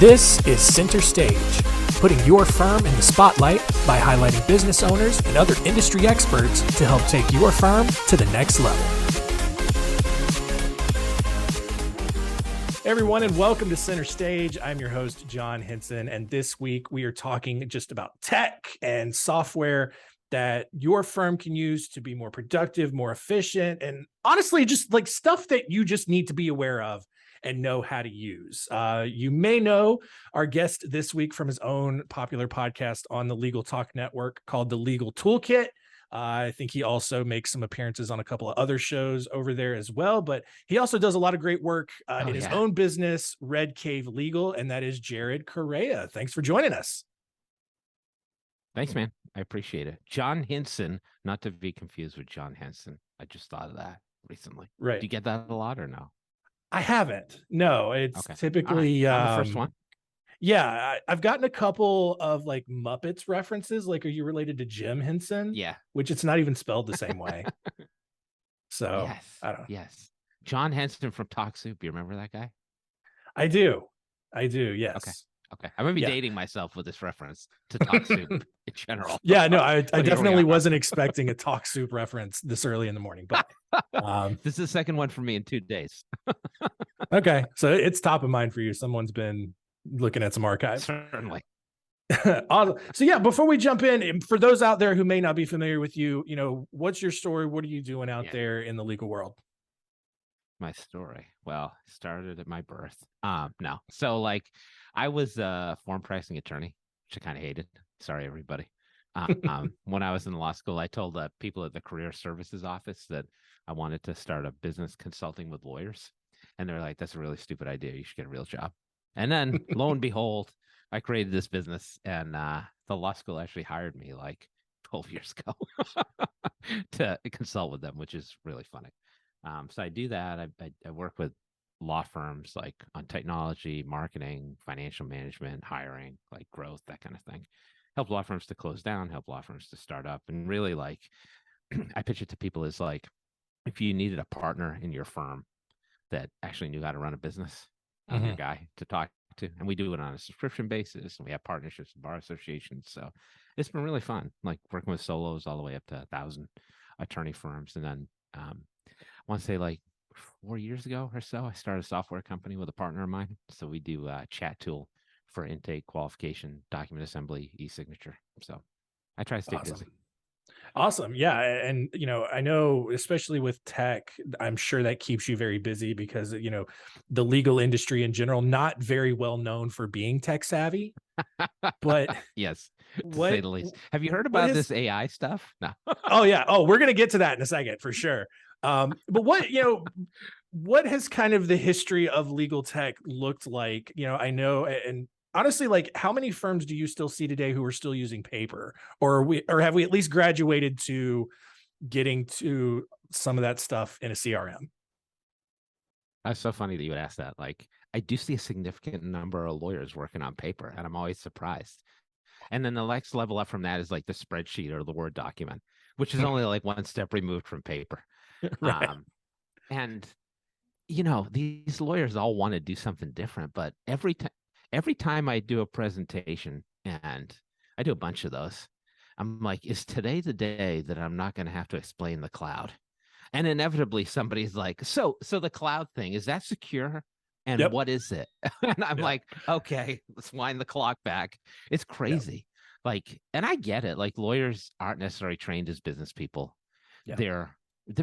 This is Center Stage, putting your firm in the spotlight by highlighting business owners and other industry experts to help take your firm to the next level. Hey everyone, and welcome to Center Stage. I'm your host, John Henson, and this week we are talking just about tech and software that your firm can use to be more productive, more efficient, and honestly, just like stuff that you just need to be aware of and know how to use. You may know our guest this week from his own popular podcast on the Legal Talk Network called the Legal Toolkit. I think he also makes some appearances on a couple of other shows over there as well, but he also does a lot of great work in his own business, Red Cave Legal, and that is Jared Correia. Thanks for joining us. Thanks, man. I appreciate it. John Henson, not to be confused with John Henson. I just thought of that recently. Right. Do you get that a lot or no? I haven't. No, it's typically I'm the first one. Yeah, I've gotten a couple of like Muppets references. Like, are you related to Jim Henson? Yeah. Which it's not even spelled the same way. So yes, I don't know. Yes. John Henson from Talk Soup. You remember that guy? I do. Yes. Okay. I'm gonna be dating myself with this reference to Talk Soup in general. Yeah, no, I definitely wasn't expecting a Talk Soup reference this early in the morning, but this is the second one for me in 2 days. Okay, so it's top of mind for you. Someone's been looking at some archives. Certainly. Awesome. So yeah, before we jump in, for those out there who may not be familiar with you, what's your story? What are you doing out there in the legal world? My story. Well, it started at my birth. No. So like I was a form pricing attorney, which I kind of hated. Sorry, everybody. When I was in law school, I told people at the career services office that I wanted to start a business consulting with lawyers. And they're like, that's a really stupid idea. You should get a real job. And then lo and behold, I created this business, and the law school actually hired me like 12 years ago to consult with them, which is really funny. So I do that. I work with law firms like on technology, marketing, financial management, hiring, like growth, that kind of thing. Help law firms to close down, help law firms to start up. And really, like, I pitch it to people as like, if you needed a partner in your firm that actually knew how to run a business, I'm your guy to talk to. And we do it on a subscription basis, and we have partnerships with bar associations. So it's been really fun, like working with solos all the way up to 1,000 attorney firms. And then I want to say like 4 years ago or so, I started a software company with a partner of mine. So we do a chat tool for intake, qualification, document assembly, e-signature. So I try to stay busy. Awesome. Yeah. And, I know, especially with tech, I'm sure that keeps you very busy because, the legal industry in general, not very well known for being tech savvy, but yes, to say the least. Have you heard about this AI stuff? No. Oh yeah. Oh, we're going to get to that in a second for sure. But what has kind of the history of legal tech looked like? I know, and honestly, like, how many firms do you still see today who are still using paper, or have we at least graduated to getting to some of that stuff in a CRM? That's so funny that you would ask that. Like, I do see a significant number of lawyers working on paper, and I'm always surprised. And then the next level up from that is like the spreadsheet or the Word document, which is only like one step removed from paper. Right. And these lawyers all want to do something different, but every time I do a presentation, and I do a bunch of those, I'm like, is today the day that I'm not going to have to explain the cloud? And inevitably somebody's like, so the cloud thing, is that secure? And what is it? And I'm like, okay, let's wind the clock back. It's crazy. Like, and I get it. Like, lawyers aren't necessarily trained as business people. They're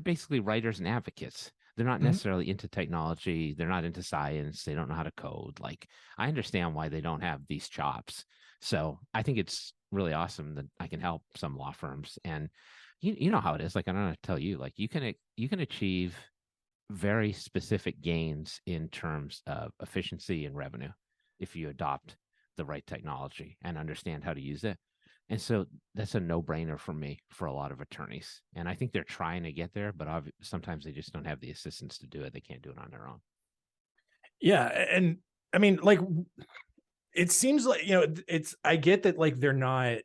basically writers and advocates. They're not necessarily into technology. They're not into science. They don't know how to code. Like, I understand why they don't have these chops. So I think it's really awesome that I can help some law firms. And you know how it is. Like, I don't know how to tell you, like, you can achieve very specific gains in terms of efficiency and revenue if you adopt the right technology and understand how to use it. And so that's a no-brainer for me, for a lot of attorneys. And I think they're trying to get there, but sometimes they just don't have the assistance to do it. They can't do it on their own. Yeah. And I mean, like, it seems like, I get that, like, they're not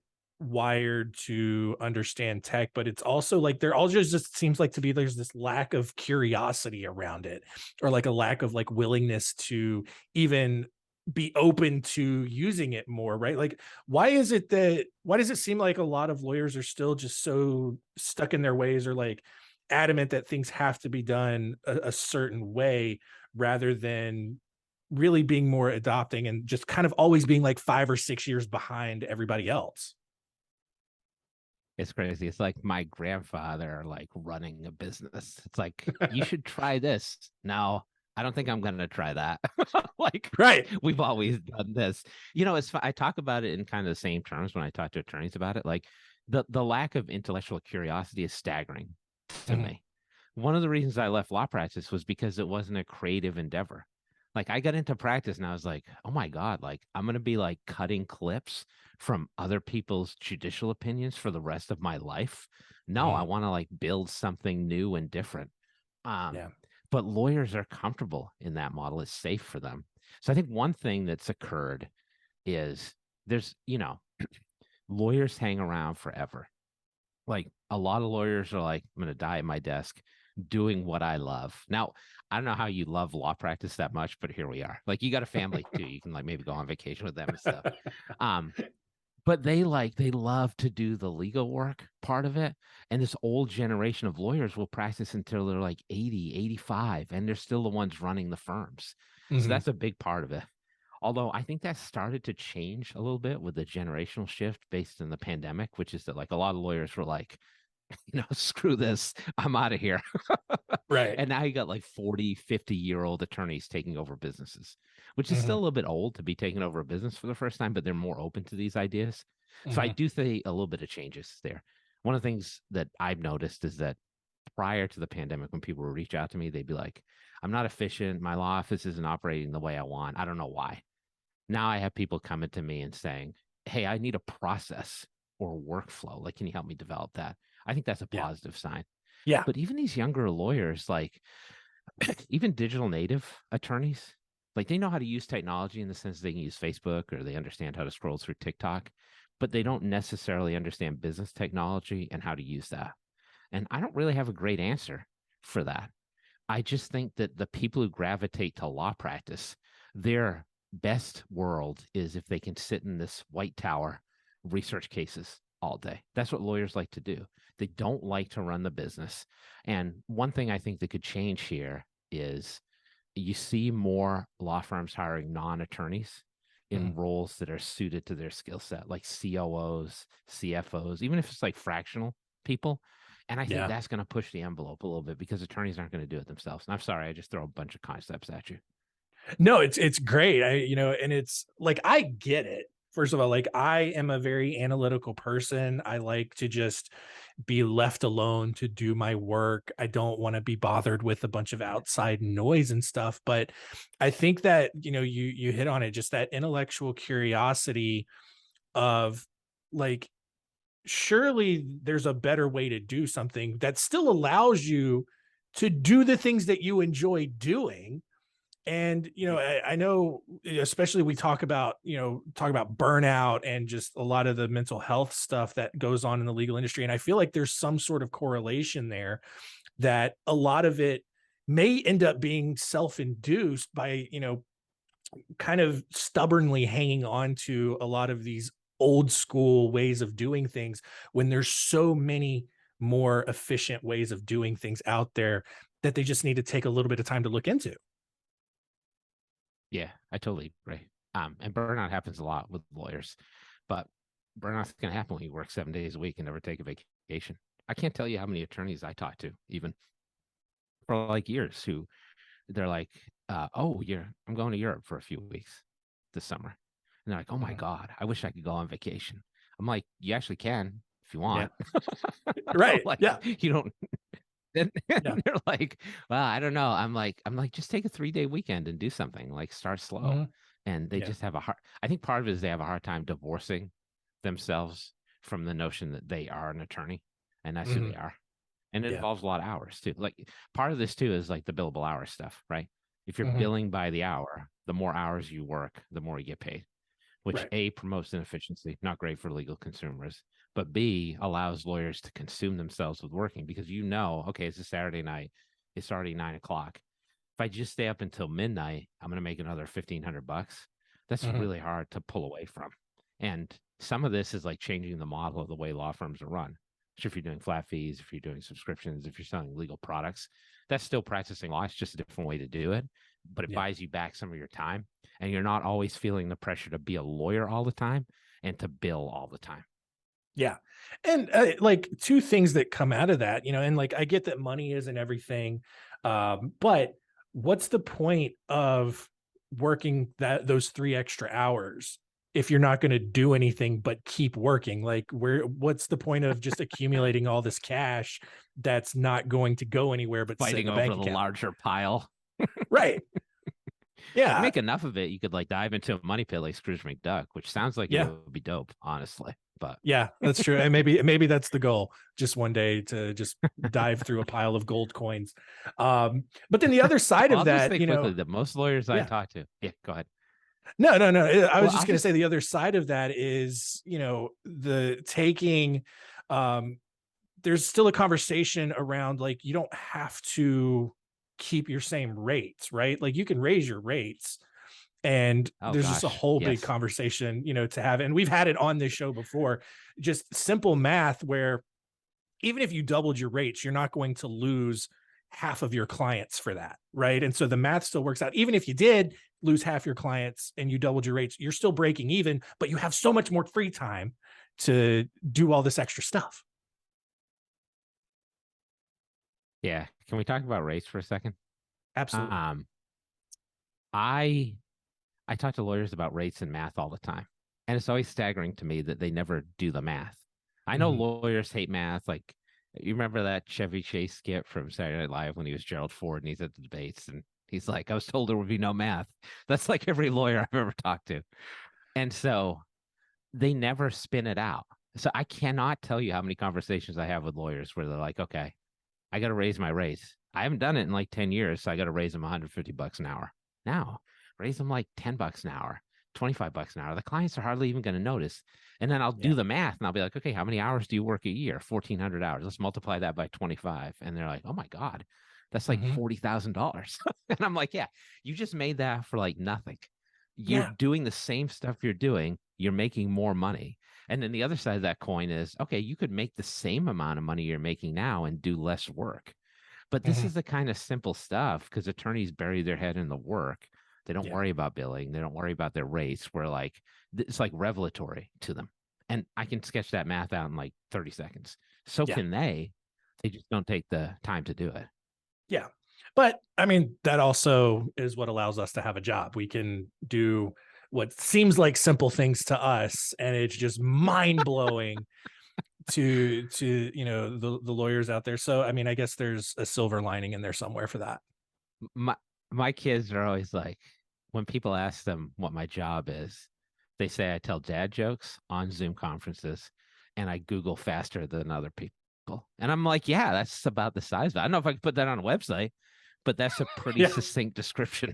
wired to understand tech, but it's also like there all just seems like to be there's this lack of curiosity around it, or like a lack of like willingness to even be open to using it more, right? Like, why does it seem like a lot of lawyers are still just so stuck in their ways, or like adamant that things have to be done a certain way, rather than really being more adopting and just kind of always being like 5 or 6 years behind everybody else? It's crazy. It's like my grandfather, like running a business. It's like, you should try this. No, I don't think I'm going to try that. Like, Right. we've always done this. I talk about it in kind of the same terms when I talk to attorneys about it. Like, the lack of intellectual curiosity is staggering to Mhm. me. One of the reasons I left law practice was because it wasn't a creative endeavor. Like, I got into practice and I was like, oh my God, like I'm going to be like cutting clips from other people's judicial opinions for the rest of my life. No, I Mhm. want to like build something new and different. Um, Yeah. but lawyers are comfortable in that model. It's safe for them. So I think one thing that's occurred is there's, lawyers hang around forever. Like, a lot of lawyers are like, I'm going to die at my desk doing what I love. Now, I don't know how you love law practice that much, but here we are. Like, you got a family too. You can like maybe go on vacation with them and stuff. Um, but they love to do the legal work part of it. And this old generation of lawyers will practice until they're like 80, 85, and they're still the ones running the firms. So Mhm. that's a big part of it. Although I think that started to change a little bit with the generational shift based in the pandemic, which is that like a lot of lawyers were like, screw this, I'm out of here. Right. And now you got like 40, 50-year-old attorneys taking over businesses, which is still Mhm. a little bit old to be taking over a business for the first time, but they're more open to these ideas. So I Mhm. do think a little bit of changes there. One of the things that I've noticed is that prior to the pandemic, when people would reach out to me, they'd be like, I'm not efficient. My law office isn't operating the way I want. I don't know why. Now I have people coming to me and saying, hey, I need a process or workflow. Like, can you help me develop that? I think that's a Yeah. positive sign. Yeah. But even these younger lawyers, like even digital native attorneys, like they know how to use technology in the sense they can use Facebook or they understand how to scroll through TikTok, but they don't necessarily understand business technology and how to use that. And I don't really have a great answer for that. I just think that the people who gravitate to law practice, their best world is if they can sit in this white tower, research cases all day. That's what lawyers like to do. They don't like to run the business. And one thing I think that could change here is you see more law firms hiring non-attorneys in Mhm. roles that are suited to their skill set, like COOs, CFOs, even if it's like fractional people. And I think Yeah. that's going to push the envelope a little bit because attorneys aren't going to do it themselves. And I'm sorry, I just throw a bunch of concepts at you. No, it's great. And it's like, I get it. First of all, like, I am a very analytical person. I like to just be left alone to do my work. I don't want to be bothered with a bunch of outside noise and stuff. But I think that, you hit on it, just that intellectual curiosity of, like, surely there's a better way to do something that still allows you to do the things that you enjoy doing. And I know, especially, we talk about burnout and just a lot of the mental health stuff that goes on in the legal industry, and I feel like there's some sort of correlation there, that a lot of it may end up being self-induced by, kind of stubbornly hanging on to a lot of these old school ways of doing things, when there's so many more efficient ways of doing things out there that they just need to take a little bit of time to look into. Yeah, I totally agree. And burnout happens a lot with lawyers, but burnout's going to happen when you work 7 days a week and never take a vacation. I can't tell you how many attorneys I talk to, even for like years, who they're like, "Oh, I'm going to Europe for a few weeks this summer," and they're like, "Oh my Mhm. God, I wish I could go on vacation." I'm like, "You actually can if you Yeah. want." Right. Like, Yeah. you don't. And Yeah. they're like, "Well, I don't know." I'm like, just take a 3-day weekend and do something. Like, start slow. Mhm. And they Yeah. just have a hard. I think part of it is they have a hard time divorcing themselves from the notion that they are an attorney, and that's who Mhm. they are. And it Yeah. involves a lot of hours too. Like, part of this too is like the billable hour stuff, right? If you're Mhm. billing by the hour, the more hours you work, the more you get paid, which Right. A, promotes inefficiency, not great for legal consumers, but B, allows lawyers to consume themselves with working because okay, it's a Saturday night, it's already 9 o'clock. If I just stay up until midnight, I'm going to make another $1,500. That's Mhm. really hard to pull away from. And some of this is like changing the model of the way law firms are run. So if you're doing flat fees, if you're doing subscriptions, if you're selling legal products, that's still practicing law. It's just a different way to do it, but it Yeah. buys you back some of your time, and you're not always feeling the pressure to be a lawyer all the time and to bill all the time. Yeah. And like two things that come out of that, and like I get that money isn't everything. But what's the point of working those 3 extra hours if you're not going to do anything but keep working? Like what's the point of just accumulating all this cash that's not going to go anywhere but sit in Fighting a over bank the account? larger pile. Right. You Yeah. make enough of it, you could like dive into a money pit like Scrooge McDuck, which sounds like it Yeah. would be dope, honestly. But Yeah, that's true. And maybe that's the goal. Just one day to just dive through a pile of gold coins. But then the other side well, of I'll just that, say quickly that most lawyers I yeah. talk to, yeah, go ahead. No. I was Well, just I'll going to just say the other side of that is, the taking um there's still a conversation around like you don't have to keep your same rates, right? Like you can raise your rates, and oh there's just a gosh, whole big yes. conversation, to have. And we've had it on this show before, just simple math where even if you doubled your rates, you're not going to lose half of your clients for that, right? And so the math still works out. Even if you did lose half your clients and you doubled your rates, you're still breaking even, but you have so much more free time to do all this extra stuff. Yeah. Can we talk about rates for a second? Absolutely. Um, I I talk to lawyers about rates and math all the time. And it's always staggering to me that they never do the math. I know Mhm. lawyers hate math. Like, you remember that Chevy Chase skit from Saturday Night Live when he was Gerald Ford and he's at the debates and he's like, I was told there would be no math. That's like every lawyer I've ever talked to. And so they never spin it out. So I cannot tell you how many conversations I have with lawyers where they're like, okay, I got to raise my rates. I haven't done it in like 10 years, so I got to raise them $150 an hour. Now, raise them like $10 an hour, $25 an hour. The clients are hardly even going to notice. And then I'll do Yeah. the math and I'll be like, okay, how many hours do you work a year? 1,400 hours. Let's multiply that by 25. And they're like, oh my God, that's like Mhm. $40,000. And I'm like, yeah, you just made that for like nothing. You're Yeah. doing the same stuff you're doing, you're making more money. And then the other side of that coin is, okay, you could make the same amount of money you're making now and do less work. But this Mhm. is the kind of simple stuff because attorneys bury their head in the work. They don't Yeah. worry about billing. They don't worry about their rates. Where like it's like revelatory to them. And I can sketch that math out in like 30 seconds. So Yeah. can they. They just don't take the time to do it. Yeah. But I mean, that also is what allows us to have a job. We can do what seems like simple things to us, and it's just mind blowing to the lawyers out there. So I mean, I guess there's a silver lining in there somewhere for that. My my kids are always like, when people ask them what my job is, they say I tell dad jokes on Zoom conferences and I Google faster than other people. And I'm like, yeah, that's about the size of it. I don't know if I could put that on a website, but that's a pretty Yeah. succinct description.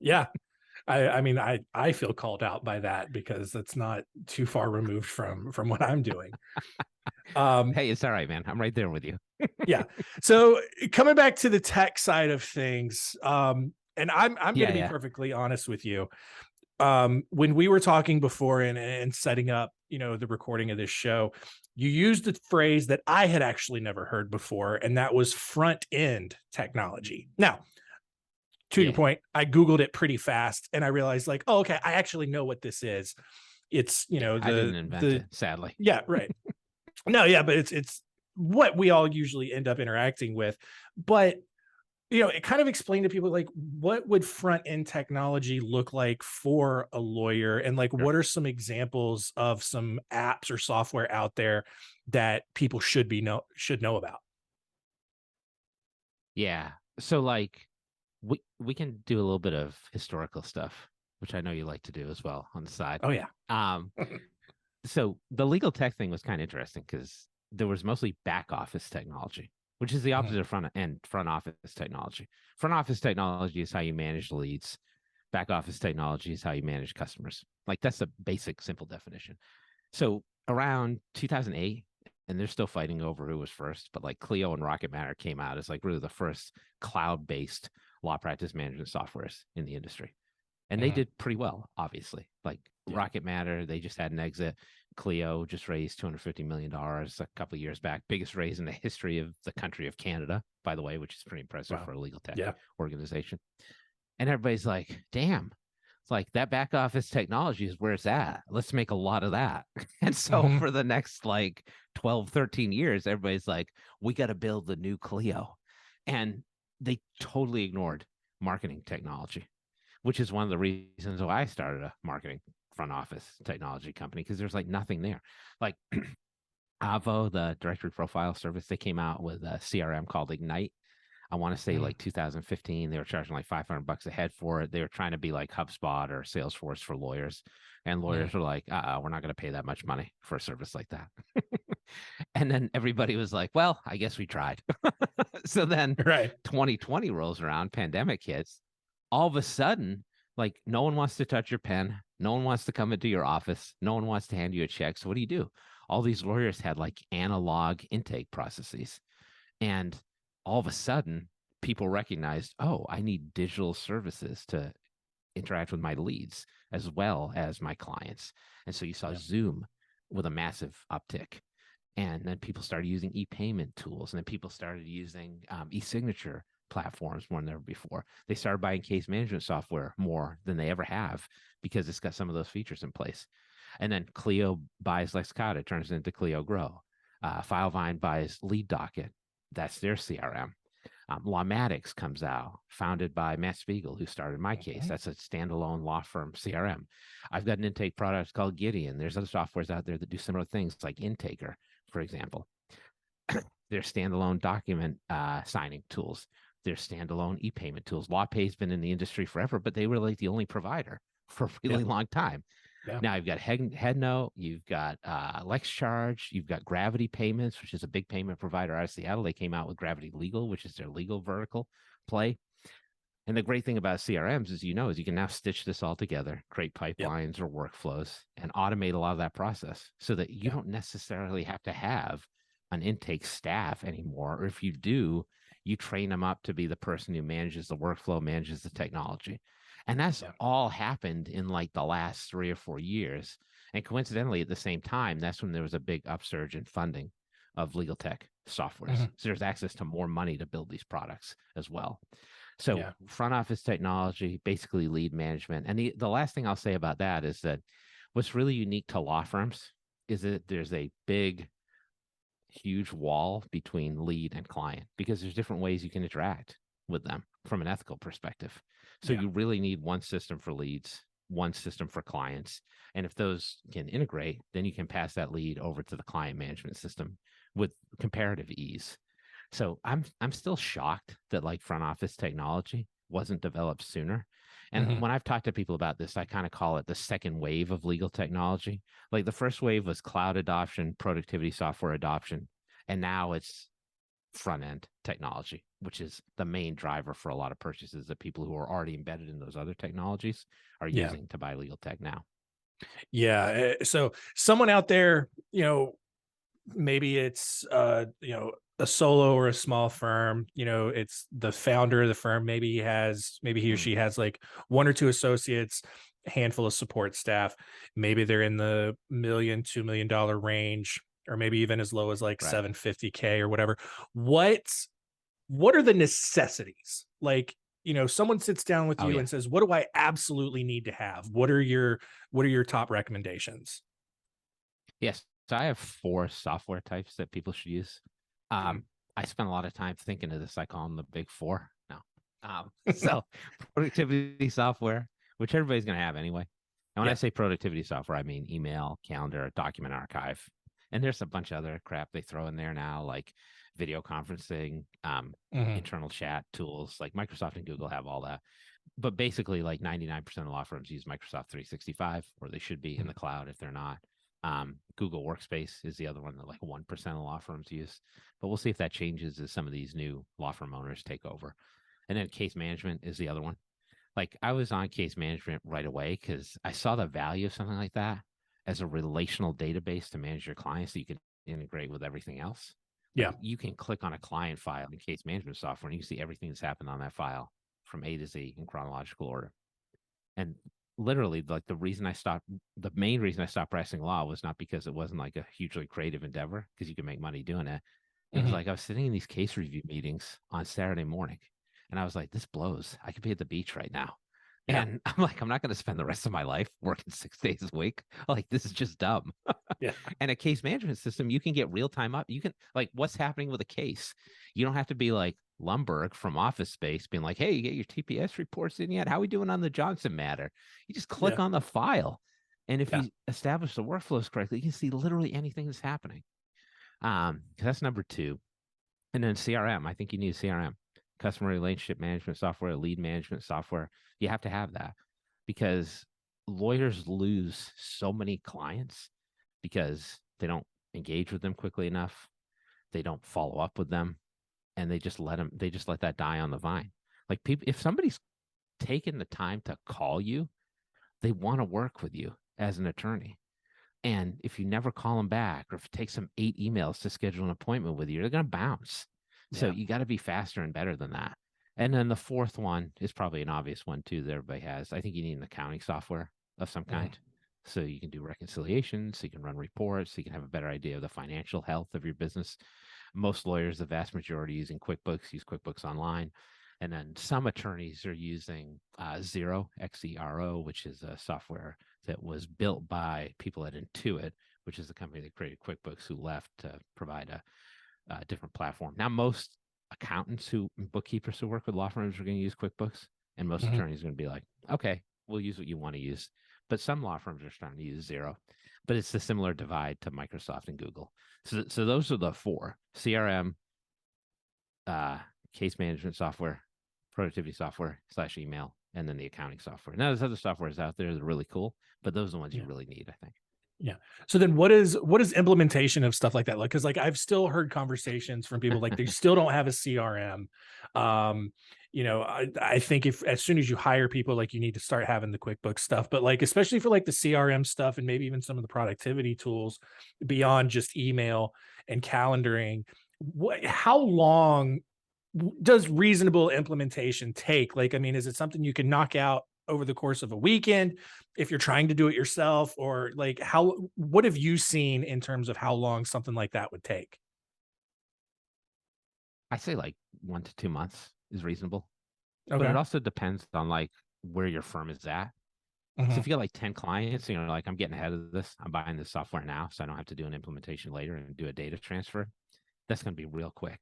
Yeah. I mean, I feel called out by that because that's not too far removed from what I'm doing. Um, Hey, it's all right, man. I'm right there with you. yeah. So coming back to the tech side of things, and I'm going Yeah, to be yeah. perfectly honest with you. When we were talking before and setting up, the recording of this show, you used the phrase that I had actually never heard before, and that was front end technology. Now, to your Yeah. point, I Googled it pretty fast and I realized like, oh, okay, I actually know what this is. It's, Yeah. I didn't invent the it, sadly. yeah, right. No, yeah, but it's what we all usually end up interacting with. But it kind of explained to people like what would front end technology look like for a lawyer, and like Sure. what are some examples of some apps or software out there that people should know about. Yeah. So like we can do a little bit of historical stuff, which I know you like to do as well on the side. Oh yeah. Um, so the legal tech thing was kind of interesting because there was mostly back office technology, which is the Mhm. opposite of front office technology. Front office technology is how you manage leads. Back office technology is how you manage customers. Like that's a basic, simple definition. So around 2008, and they're still fighting over who was first, but like Clio and Rocket Matter came out as like really the first cloud-based law practice management softwares in the industry. And they Mhm. did pretty well, obviously. Like Yeah. Rocket Matter, they just had an exit. Clio just raised $250 million a couple of years back. Biggest raise in the history of the country of Canada, by the way, which is pretty impressive Wow. for a legal tech Yeah. organization. And everybody's like, damn, it's like that back office technology is where it's at. Let's make a lot of that. And so Mhm. for the next like 12, 13 years, everybody's like, we got to build the new Clio. And they totally ignored marketing technology, which is one of the reasons why I started a marketing front office technology company, because there's like nothing there. Like Avo, the directory profile service, they came out with a CRM called Ignite. I want to say Mhm. like 2015. They were charging like $500 a head for it. They were trying to be like HubSpot or Salesforce for lawyers, and Mhm. lawyers were like, we're not going to pay that much money for a service like that." And then everybody was like, well, I guess we tried. So then Right. 2020 rolls around, pandemic hits. All of a sudden, like no one wants to touch your pen. No one wants to come into your office. No one wants to hand you a check. So what do? All these lawyers had like analog intake processes. And all of a sudden, people recognized, oh, I need digital services to interact with my leads as well as my clients. And so you saw Yeah. Zoom with a massive uptick. And then people started using e-payment tools, and then people started using e-signature platforms more than ever before. They started buying case management software more than they ever have because it's got some of those features in place. And then Clio buys Lexicata, turns it into Clio Grow. Filevine buys Lead Docket. That's their CRM. Lawmatics comes out, founded by Matt Spiegel, who started my case. Mhm. That's a standalone law firm CRM. I've got an intake product called Gideon. There's other softwares out there that do similar things, like Intaker, for example. They're standalone document signing tools. They're standalone e-payment tools. LawPay's been in the industry forever, but they were like the only provider for a Yeah. really long time. Yeah. Now you've got Headnote, you've got LexCharge, you've got Gravity Payments, which is a big payment provider out of Seattle. They came out with Gravity Legal, which is their legal vertical play. And the great thing about CRMs is, is you can now stitch this all together, create Yep. pipelines or workflows, and automate a lot of that process so that you Yeah. don't necessarily have to have an intake staff anymore. Or if you do, you train them up to be the person who manages the workflow, manages the technology. And that's Yeah. all happened in like the last 3 or 4 years. And coincidentally, at the same time, that's when there was a big upsurge in funding of legal tech softwares. Mhm. So there's access to more money to build these products as well. So Yeah. front office technology, basically lead management. And the last thing I'll say about that is that what's really unique to law firms is that there's a big, huge wall between lead and client because there's different ways you can interact with them from an ethical perspective. So Yeah. you really need one system for leads, one system for clients. And if those can integrate, then you can pass that lead over to the client management system with comparative ease. So I'm still shocked that like front office technology wasn't developed sooner. And Mhm. when I've talked to people about this, I kind of call it the second wave of legal technology. Like the first wave was cloud adoption, productivity software adoption, and now it's front end technology, which is the main driver for a lot of purchases that people who are already embedded in those other technologies are Yeah. using to buy legal tech now. Yeah. So someone out there, maybe it's a solo or a small firm, it's the founder of the firm, maybe he or Mm, she has like one or two associates, a handful of support staff, maybe they're in the $1 million, $2 million range, or maybe even as low as like right. 750K or whatever. what what are the necessities? Like, someone sits down with Oh you yeah. and says, what do I absolutely need to have? What are your top recommendations? Yes. So I have four software types that people should use. Mhm. Um, I spend a lot of time thinking of this. I call them the big four. No. So productivity software, which everybody's going to have anyway. And when I Yeah. say productivity software, I mean email, calendar, document archive. And there's a bunch of other crap they throw in there now, like video conferencing, Mhm. internal chat tools, like Microsoft and Google have all that. But basically, like 99% of law firms use Microsoft 365, or they should be in Mhm. the cloud if they're not. Google Workspace is the other one that like 1% of law firms use. But we'll see if that changes as some of these new law firm owners take over. And then case management is the other one. Like I was on case management right away because I saw the value of something like that as a relational database to manage your clients that you can integrate with everything else. Like Yeah. you can click on a client file in case management software and you can see everything that's happened on that file from A to Z in chronological order. And literally, like the main reason I stopped practicing law was not because it wasn't like a hugely creative endeavor, because you can make money doing it. It was Mhm. like I was sitting in these case review meetings on Saturday morning, and I was like, this blows. I could be at the beach right now. Yeah. And I'm like, I'm not going to spend the rest of my life working 6 days a week. Like, this is just dumb. Yeah. And a case management system, you can get real time up. You can, like, what's happening with a case? You don't have to be like Lumberg from Office Space being like, hey, you get your TPS reports in yet? How are we doing on the Johnson matter? You just click Yeah. on the file. And if Yeah. you establish the workflows correctly, you can see literally anything that's happening. 'Cause that's number two. And then CRM, I think you need CRM, customer relationship management software, lead management software. You have to have that, because lawyers lose so many clients because they don't engage with them quickly enough. They don't follow up with them, and they just let that die on the vine. Like, people, if somebody's taken the time to call you, they want to work with you as an attorney. And if you never call them back, or if it takes them 8 emails to schedule an appointment with you, they're going to bounce. So Yeah. you got to be faster and better than that. And then the fourth one is probably an obvious one too that everybody has. I think you need an accounting software of some Mhm. kind. So you can do reconciliations, so you can run reports, so you can have a better idea of the financial health of your business. Most lawyers, the vast majority, using QuickBooks, use QuickBooks Online. And then some attorneys are using Xero, Xero, which is a software that was built by people at Intuit, which is the company that created QuickBooks, who left to provide a different platform. Now, most accountants bookkeepers who work with law firms are going to use QuickBooks, and most Mhm. attorneys are going to be like, okay, we'll use what you want to use. But some law firms are starting to use Xero, but it's a similar divide to Microsoft and Google. So those are the four: CRM, uh, case management software, productivity software / email, and then the accounting software. Now, there's other softwares out there that are really cool, but those are the ones you Yeah. really need, I think. Yeah. So then what is implementation of stuff like that? Like, cause like I've still heard conversations from people like they still don't have a CRM. Um, I think if as soon as you hire people, like you need to start having the QuickBooks stuff, but like especially for like the CRM stuff and maybe even some of the productivity tools beyond just email and calendaring, how long does reasonable implementation take? Like, I mean, is it something you can knock out over the course of a weekend if you're trying to do it yourself? Or like, what have you seen in terms of how long something like that would take? I say like 1 to 2 months is reasonable, but it Okay. also depends on like where your firm is at. So Hmm. if you got like 10 clients, like, I'm getting ahead of this, I'm buying this software now, so I don't have to do an implementation later and do a data transfer. That's going to be real quick.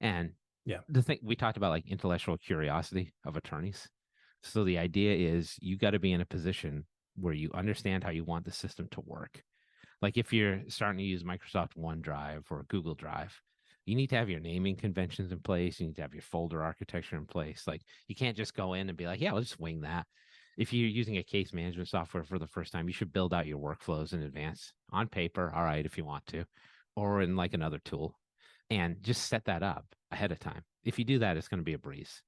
And Yeah. the thing we talked about, like intellectual curiosity of attorneys. So the idea is you got to be in a position where you understand how you want the system to work. Like, if you're starting to use Microsoft OneDrive or Google Drive, you need to have your naming conventions in place. You need to have your folder architecture in place. Like, you can't just go in and be like, yeah, let's wing that. If you're using a case management software for the first time, you should build out your workflows in advance on paper. All right, if you want to, or in like another tool, and just set that up ahead of time. If you do that, it's going to be a breeze.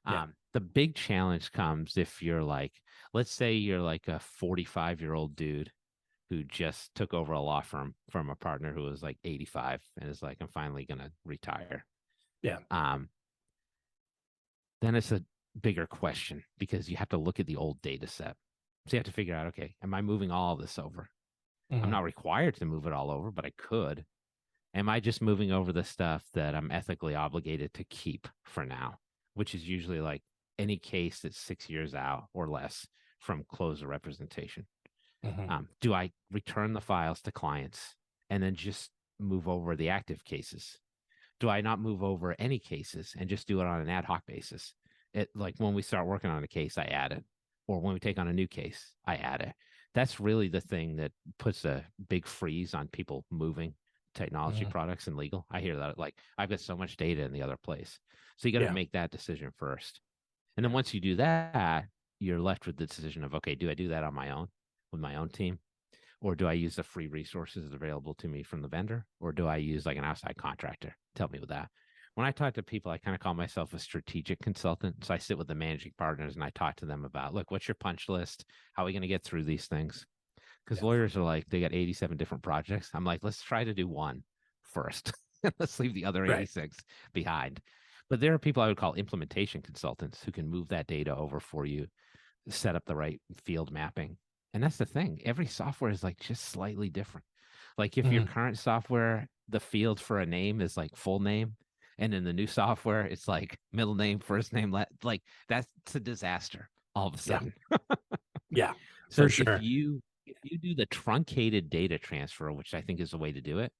Yeah. The big challenge comes if you're like, let's say you're like a 45-year-old dude who just took over a law firm from a partner who was like 85 and is like, I'm finally going to retire. Yeah. Um, then it's a bigger question, because you have to look at the old data set. So you have to figure out, okay, am I moving all of this over? I'm Hmm. not required to move it all over, but I could. Am I just moving over the stuff that I'm ethically obligated to keep for now, which is usually like any case that's 6 years out or less from close of representation? Hmm. Do I return the files to clients and then just move over the active cases? Do I not move over any cases and just do it on an ad hoc basis? It, like, when we start working on a case, I add it, or when we take on a new case, I add it. That's really the thing that puts a big freeze on people moving technology Hmm. products and legal. I hear that, like, I've got so much data in the other place. So you got to Yeah. make that decision first. And then Yeah. once you do that, you're left with the decision of, okay, do I do that on my own with my own team? Or do I use the free resources available to me from the vendor? Or do I use like an outside contractor to help me with that? When I talk to people, I kind of call myself a strategic consultant. So I sit with the managing partners and I talk to them about, look, what's your punch list? How are we going to get through these things? Because Yeah. lawyers are like, they got 87 different projects. I'm like, let's try to do one first. Let's leave the other Right. 86 behind. But there are people I would call implementation consultants who can move that data over for you set up the right field mapping. And that's the thing. Every software is like just slightly different. Like if your current software, the field for a name is like full name, and in the new software, it's like middle name, first name, like that's a disaster all of a Yeah. sudden. Yeah, for So sure. if you do the truncated data transfer, which I think is the way to do it,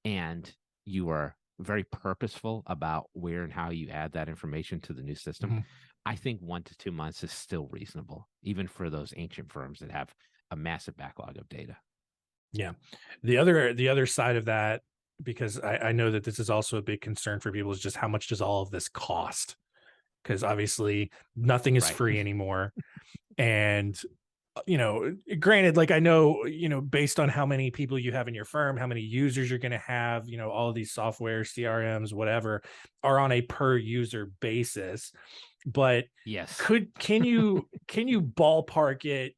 and you are very purposeful about where and how you add that information to the new system, Mhm. I think 1 to 2 months is still reasonable, even for those ancient firms that have a massive backlog of data. Yeah. The other side of that, because I know that this is also a big concern for people, is just how much does all of this cost? Because obviously nothing is Right. free anymore. And granted, like I know, based on how many people you have in your firm, how many users you're going to have, all of these software, CRMs, whatever, are on a per user basis. But Yes. can you ballpark it,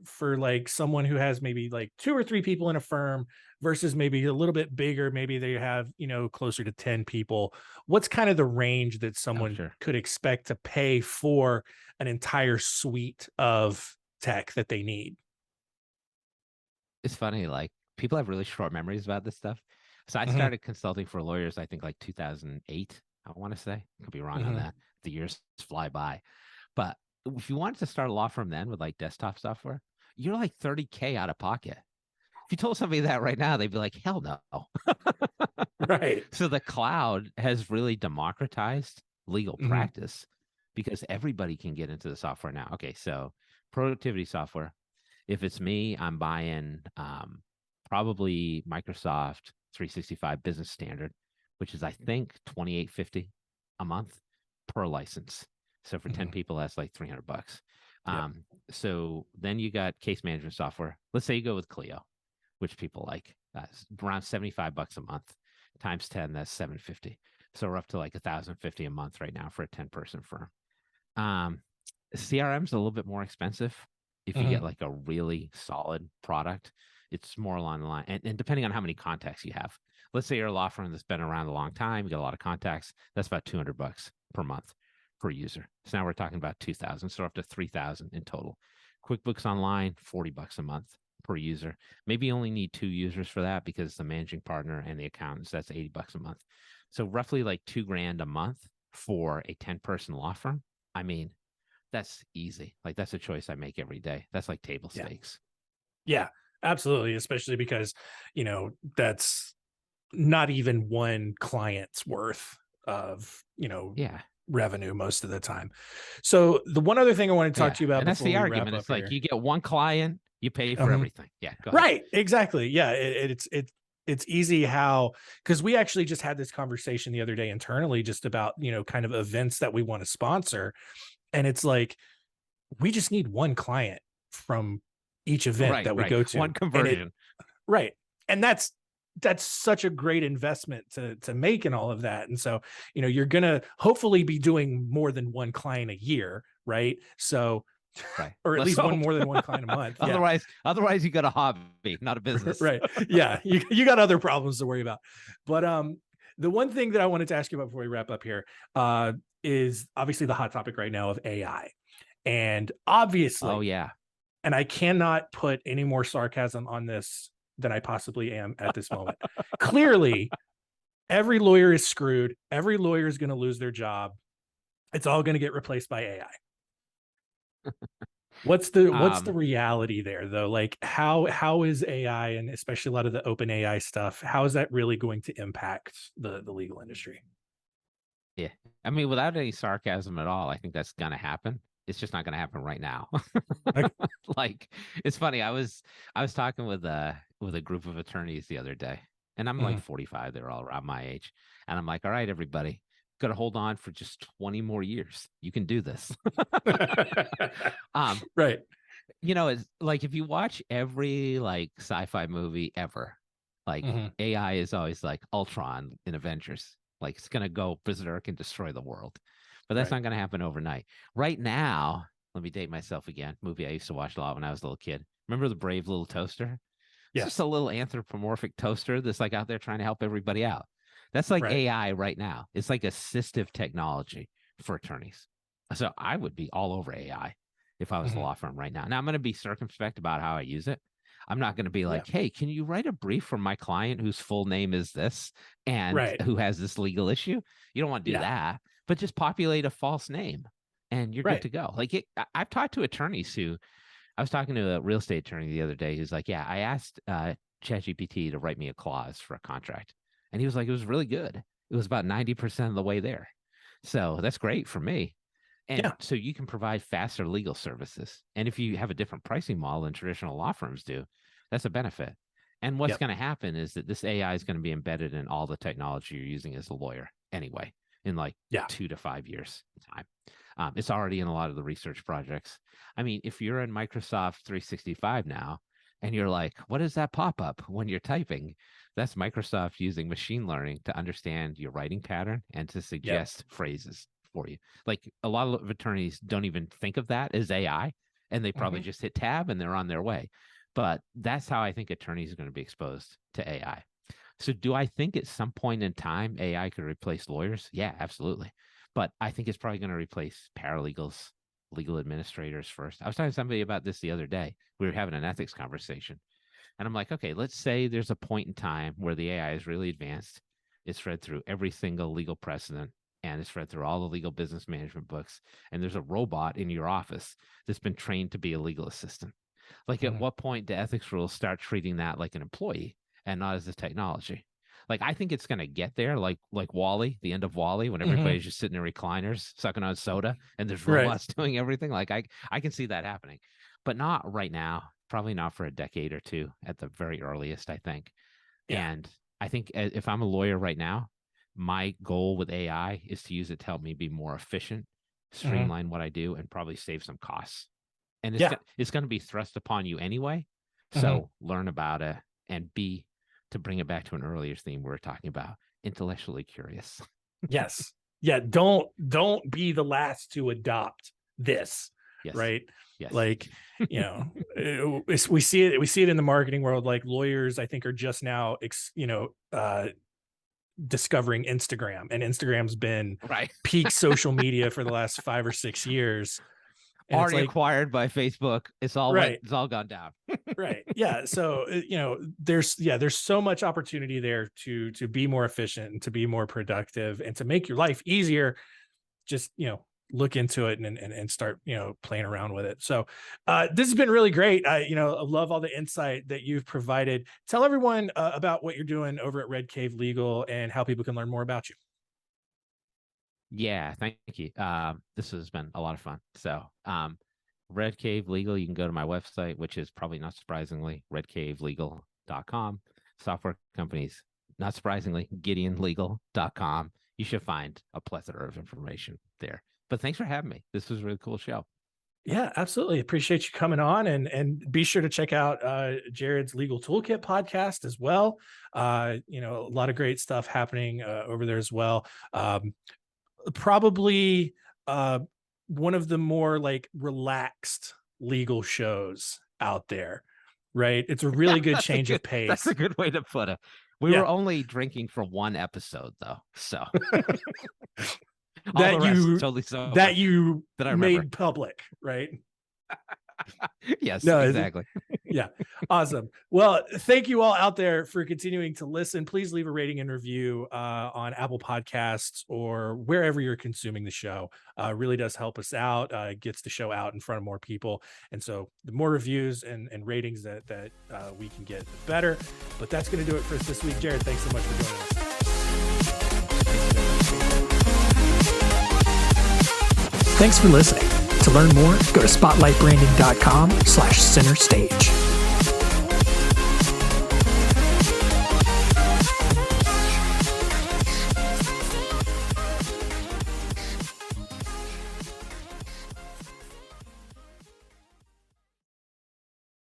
for like someone who has maybe like 2 or 3 people in a firm versus maybe a little bit bigger, maybe they have, closer to 10 people. What's kind of the range that Oh, someone sure. could expect to pay for an entire suite of tech that they need? It's funny, like people have really short memories about this stuff. So I Hmm. started consulting for lawyers, I think like 2008, I want to say. Could be wrong on Hmm. that. The years fly by. But if you wanted to start a law firm then with like desktop software, you're like 30K out of pocket. If you told somebody that right now, they'd be like, hell no. Right. So the cloud has really democratized legal Hmm. practice because everybody can get into the software now. Okay, so productivity software. If it's me, I'm buying probably Microsoft 365 Business Standard, which is I think 28.50 a month per license. So for 10 Hmm. people, that's like $300. Yep. So then you got case management software. Let's say you go with Clio, which people like. That's around $75 a month times 10, that's 750. So we're up to like 1,050 a month right now for a 10-person firm. Um, CRM's a little bit more expensive. If you Hmm. get like a really solid product, it's more along the line. And depending on how many contacts you have, let's say you're a law firm that's been around a long time, you got a lot of contacts, that's about $200 per month per user. So now we're talking about 2,000, so up to 3,000 in total. QuickBooks Online, $40 a month per user. Maybe you only need 2 users for that because the managing partner and the accountants, that's $80 a month. So roughly like 2 grand a month for a 10-person law firm. I mean, that's easy. Like that's a choice I make every day. That's like table Yeah. stakes. Yeah, absolutely. Especially because, that's not even one client's worth of, Yeah. revenue most of the time. So the one other thing I want to talk Yeah. to you about And that's before the we wrap argument. up It's like here. you get one client, you pay for Um, everything. Yeah. Go ahead. right, exactly. Yeah, it's easy how, because we actually just had this conversation the other day internally just about, kind of events that we want to sponsor. And it's like, we just need one client from each event Right. that we Right. go One to. And it, conversion. right. And that's such a great investment to make in all of that. And so, you're gonna hopefully be doing more than one client a year, right? So, Right. or at Let's least one hope. more than one client a month. Yeah. otherwise you got a hobby, not a business. Right. Yeah. You got other problems to worry about. But the one thing that I wanted to ask you about before we wrap up here is obviously the hot topic right now of AI. And Oh obviously, yeah. and I cannot put any more sarcasm on this than I possibly am at this moment. Clearly, every lawyer is screwed. Every lawyer is going to lose their job. It's all going to get replaced by AI. What's the Um, reality there though? Like how is AI, and especially a lot of the open AI stuff, how is that really going to impact the legal industry? yeah. I mean, without any sarcasm at all, I think that's gonna happen. It's just not gonna happen right now. Like, Like it's funny. I was talking with a group of attorneys the other day, and I'm like mhm. 45. They're all around my age, and I'm like, all right, everybody, gotta hold on for just 20 more years. You can do this. um, Right. it's like if you watch every like sci-fi movie ever, like Mhm. AI is always like Ultron in Avengers. Like it's gonna go berserk and destroy the world. But that's Right. not gonna happen overnight. Right now, let me date myself again. Movie I used to watch a lot when I was a little kid. Remember the Brave Little Toaster? It's just Yes. a little anthropomorphic toaster that's like out there trying to help everybody out. That's like Right. AI right now. It's like assistive technology for attorneys. So I would be all over AI. if I was a law firm right now. Now I'm going to be circumspect about how I use it. I'm not going to be like, hey, can you write a brief for my client whose full name is this and who has this legal issue? You don't want to do that, but just populate a false name and you're good to go. Like I've talked to attorneys I was talking to a real estate attorney the other day who's like, yeah, I asked ChatGPT to write me a clause for a contract. And he was like, it was really good. It was about 90% of the way there. So that's great for me. And so you can provide faster legal services. And if you have a different pricing model than traditional law firms do, that's a benefit. And what's going to happen is that this AI is going to be embedded in all the technology you're using as a lawyer anyway, in like 2 to 5 years time. It's already in a lot of the research projects. I mean, if you're in Microsoft 365 now and you're like, what is that pop up when you're typing? That's Microsoft using machine learning to understand your writing pattern and to suggest phrases for you. Like a lot of attorneys don't even think of that as AI, and they probably just hit tab and they're on their way. But that's how I think attorneys are going to be exposed to AI. So do I think at some point in time AI could replace lawyers? Yeah, absolutely. But I think it's probably going to replace paralegals, legal administrators first. I was talking to somebody about this the other day. We were having an ethics conversation. And I'm like, okay, let's say there's a point in time where the AI is really advanced. It's read through every single legal precedent, and it's read through all the legal business management books. And there's a robot in your office that's been trained to be a legal assistant. Like at what point do ethics rules start treating that like an employee and not as a technology? Like, I think it's going to get there, like WALL-E, the end of WALL-E, when everybody's just sitting in recliners, sucking on soda, and there's robots doing everything. Like, I can see that happening, but not right now. Probably not for a decade or two at the very earliest, I think. And I think if I'm a lawyer right now, my goal with AI is to use it to help me be more efficient, streamline what I do, and probably save some costs. And it's going to be thrust upon you anyway. So learn about it and to bring it back to an earlier theme we were talking about, intellectually curious. Yes. Yeah. Don't be the last to adopt this. Right. Yes. Like, we see it in the marketing world. Like lawyers, I think, are just now, discovering Instagram, and Instagram's been peak social media for the last 5 or 6 years. And already acquired by Facebook. It's all it's all gone down. Yeah. So, there's so much opportunity there to be more efficient and to be more productive and to make your life easier. Just, look into it and start, playing around with it. So this has been really great. I love all the insight that you've provided. Tell everyone about what you're doing over at Red Cave Legal and how people can learn more about you. Yeah, thank you. This has been a lot of fun. So Red Cave Legal, you can go to my website, which is probably not surprisingly, redcavelegal.com. Software companies, not surprisingly, gideonlegal.com. You should find a plethora of information there. But thanks for having me. This was a really cool show. Yeah, absolutely. Appreciate you coming on, and be sure to check out Jared's Legal Toolkit podcast as well. A lot of great stuff happening over there as well. Probably one of the more like relaxed legal shows out there, right? It's a really good change of pace. That's a good way to put it. We were only drinking for one episode though, so that you I made public, right? Yes, exactly. Yeah. Awesome. Well, thank you all out there for continuing to listen. Please leave a rating and review on Apple Podcasts or wherever you're consuming the show. Really does help us out. Gets the show out in front of more people. And so the more reviews and ratings that we can get, the better. But that's going to do it for us this week. Jared, thanks so much for joining us. Thanks for listening. To learn more, go to spotlightbranding.com/centerstage.